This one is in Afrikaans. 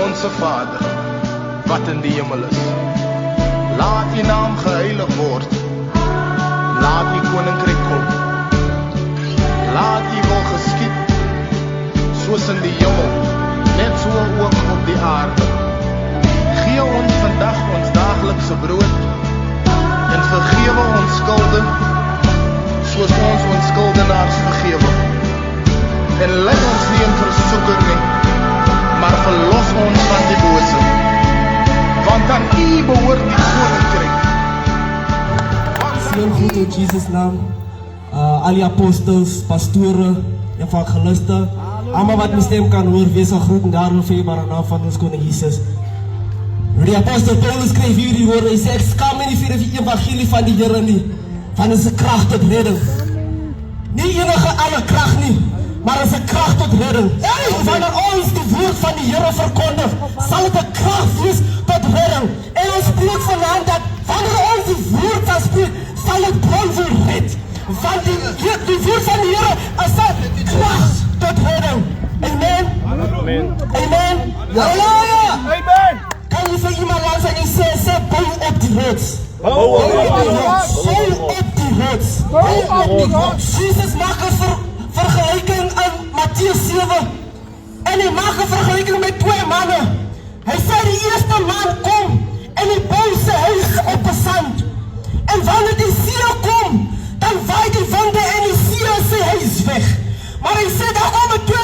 Onze Vader, wat in die hemel is. Laat U naam geheilig word. Laat U koninkryk kom. Laat U wil geskied, soos in die hemel, net so ook op die aarde. Gee ons vandag ons daaglikse brood, en vergewe ons skulde, soos ons ons skuldenaars vergewe. En lei ons nie in versoeking nie, maar verlos ons van die bose, want aan U behoort die koninkryk. Zeer goed in Jesus' naam. Al die apostels, pastoren, evangelisten, allemaal wat mijn stem kan horen, wees al groet en daarom veelbare naam van ons koning Jesus. Die apostel Paulus schreef hierdie woorden, hy sê, ek skam my nie vir die evangelie van die Here nie, van is 'n krag tot redding. Nie enige ander krag nie, maar is 'n krag tot redding. En wanneer ons die woord van die Here verkondig, sal dit 'n krag wees tot redding. En ons spreek vanaand dat wanneer ons die woord sal spreek, sal dit bron wil red. Want die woord van die Here is 'n krag tot redding. Amen. Amen. Amen. Halleluja. Amen. Kan jy vir iemand langs aan jy sê, bou op die rots. Bou op die rots. Bou op die rots. Bou op die rots. Jesus maak 'n vergelijking in Mattheus 7. En hy maak 'n vergelijking met 2 manne. Hy sê die eerste man kom en hy bou sy huis op 'n sand. En wanneer die see kom, dan waai die winde en die see sy huis weg. Maar hy sê daar kom 'n tweede